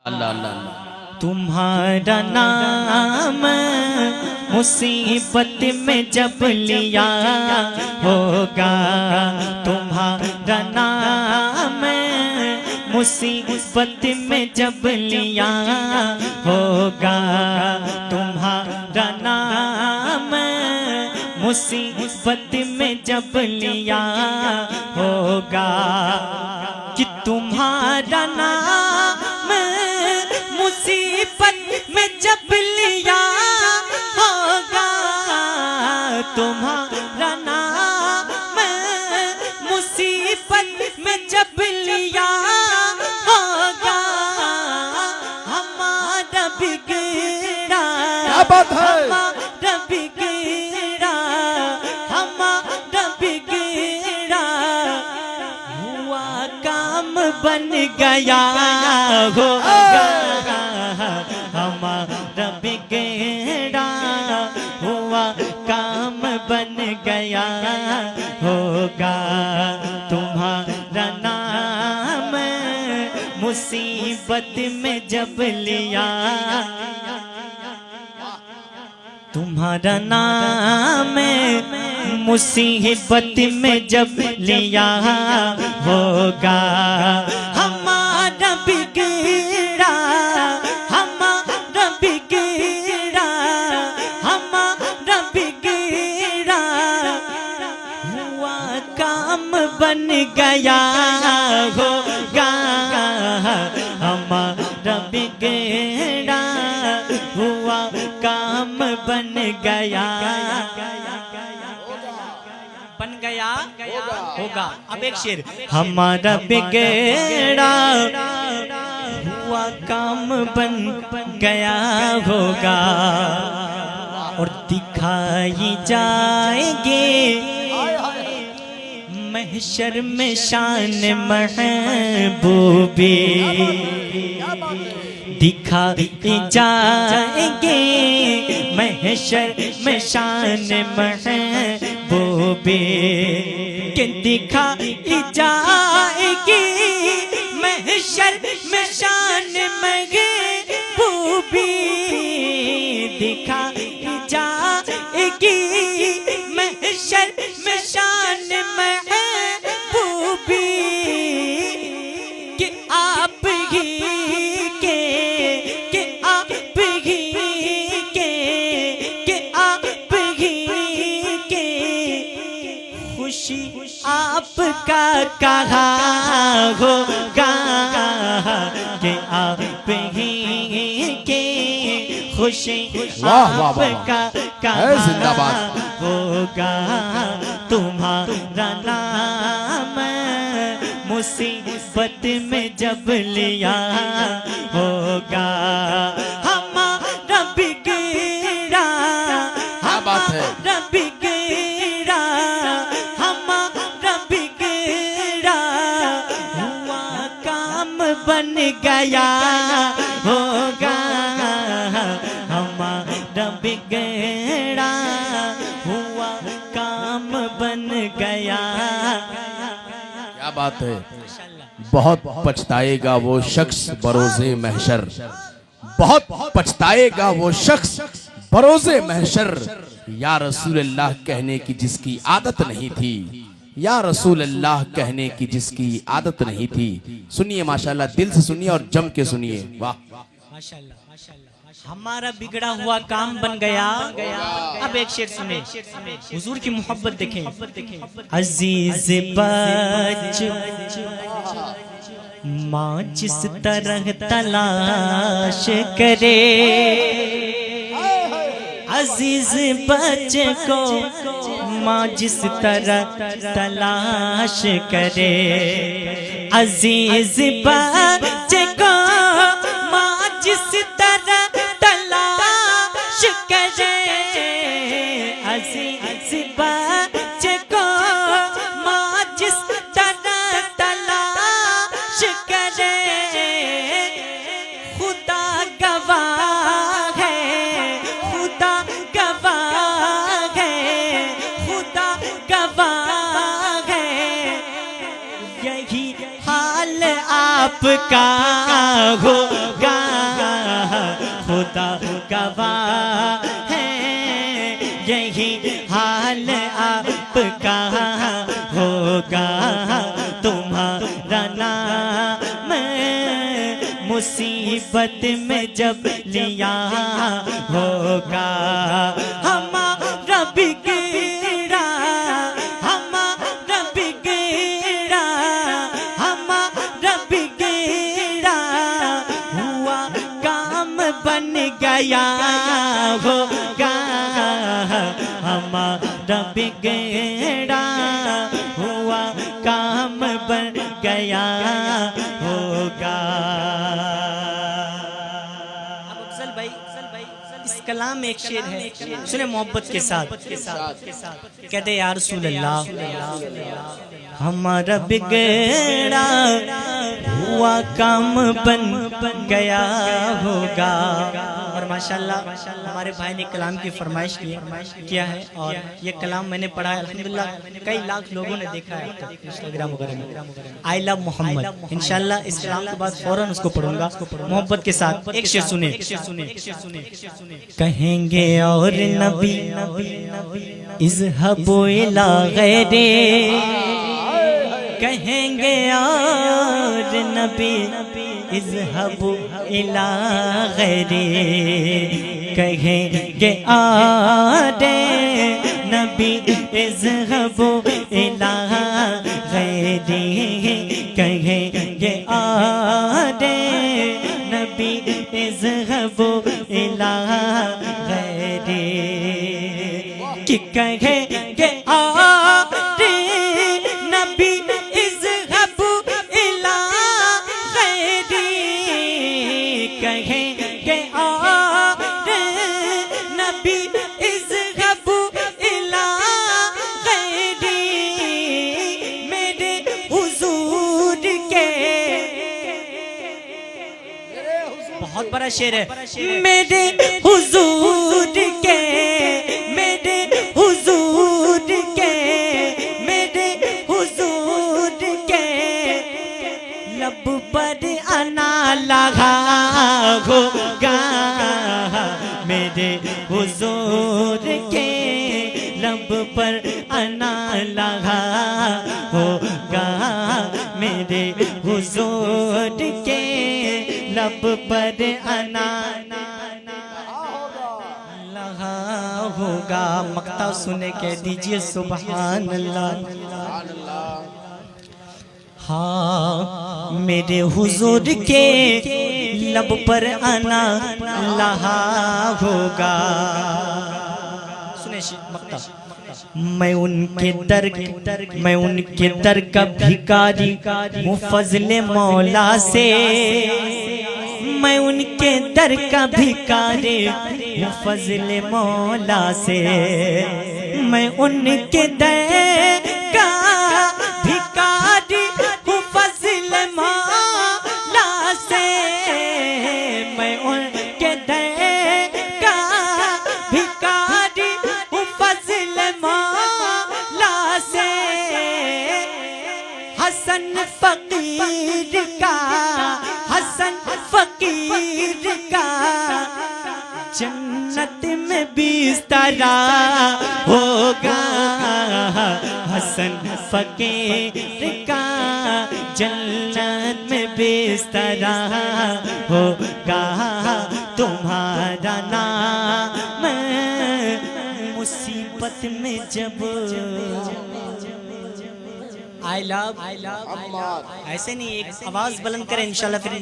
अल्लाह अल्लाह। तुम्हारा नाम मुसीबत में जब लिया होगा, तुम्हारा नाम मुसीबत में जब लिया होगा, तुम्हारा नाम मुसीबत में जब लिया होगा, कि तुम्हारा नाम मुसीबत में जब लिया होगा, तुम्हारा नाम मुसीबत में जब लिया होगा, हमारा बिगड़ा हमारा बिगड़ा हमारा बिगड़ा हुआ काम बन गया होगा, हमारा बिगड़ा हुआ काम बन गया होगा, तुम्हारा नाम मुसीबत में जब लिया, तुम्हारा नाम मुसीबत में जब लिया होगा, हमारा बिगड़ा हमारा बिगड़ा हमारा बिगड़ा हुआ काम बन गया होगा, हमारा बिगड़ा हुआ काम बन गया होगा। अब एक शेर, हमारा बिगड़ा हुआ काम बन गया होगा, और दिखाई जाएंगे महशर में शान महबूबे, दिखाई जाएंगे महशर में शान महबूबे, कि दिखाई जाएगी महशर में शान महबूबे, दिखाई जाएगी महशर में शान महबूबे, कि आप ही के कि आप ही के कि आप ही के खुशी आपका कहा होगा, कि आप ही के खुशी आपका कहा होगा, तुम्हारा नाम मुसीबत में जब लिया होगा, हमारा बिगड़ा हमारा बिगड़ा हमारा बिगड़ा हुआ काम बन गया होगा, हमारा बिगड़ा हुआ काम बन गया। क्या बात है। बहुत पछताएगा वो शख्स बरोज़े महशर, बहुत पछताएगा वो शख्स बरोज़े महशर, या रसूल अल्लाह कहने की जिसकी आदत नहीं थी, या रसूल अल्लाह कहने की जिसकी आदत नहीं थी। सुनिए माशाल्लाह, दिल से सुनिए और जम के सुनिए। वाह माशाल्लाह माशाल्लाह। हमारा बिगड़ा हुआ काम बन गया। अब एक शेर सुने, हुजूर की मोहब्बत देखें। अजीज बच्चों माँ जिस तरह तलाश करे, अजीज बच्चे को माँ जिस तरह तलाश करे, अजीज बच्चे को माँ जिस तरह तलाश करे, अजीज बच्चे को माँ जिस तरह तलाश करे, खुदा गवाह है, खुदा गवाह है, खुदा गवाह है, यही हाल आपका होगा। मुसीबत में जब लिया होगा हमारा बिगड़ा, हमारा बिगड़ा, हमारा बिगड़ा हुआ काम बन गया होगा, हमारा बिगड़ा हुआ काम बन गया होगा। इस कलाम में एक शेर है, सुने मोहब्बत के साथ। कहते या रसूल अल्लाह हमारा बिगड़ा हुआ काम बन गया होगा। और माशाल्लाह हमारे भाई ने कलाम की फरमाइश किया है और ये कलाम मैंने पढ़ा है अल्हम्दुलिल्लाह, कई लाख लोगों ने देखा है इंस्टाग्राम वगैरह में। आई लव मोहम्मद, इंशाल्लाह इस कलाम के बाद फौरन उसको पढ़ूंगा मोहब्बत के साथ। एक शेर सुने, कहेंगे और नबी इज़हबू इला गैरे, कहेंगे और नबी इज़हबू इला गैरे, कहेंगे आदे नबी इज़हबू इला गैरे, कहेंगे आदे नबी इज़हबू इला गैरे, कि कहेंगे आदे नबी इज़हबू इला गैरे, कहेंगे आदे नबी इज़हबू इला गैरे, मेरे हुजूर के, बहुत बड़ा शेर है, मेरे हुजूर के, मेरे हुजूर के, मेरे हुजूर के लब पर आना लगा होगा, मेरे हुजूर के लब पर आना लगा होगा, मेरे हुजूर के लब पर आना लगा होगा। मक्ता सुने कह दीजिए सुभान अल्लाह। हाँ मेरे हुजूर के लब पर आना लगा होगा। सुने मक्ता, मैं उनके दर का भिखारी हूँ फजले मौला से, मैं उनके दर का भिखारी हूँ फजले मौला से, मैं उनके दर का भिखारी हूँ फजले मौला से, मैं उनके दर का भिखारी हूँ फजले मौला से, हसन फकीर का, हसन फकीर का जन्नत में बिस्तरा होगा, हसन फकीर का जन्नत में बिस्तरा होगा, तुम्हारा नाम मुसीबत में जब आई लव ऐसे नहीं, एक आवाज बुलंद करें इंशाल्लाह फिर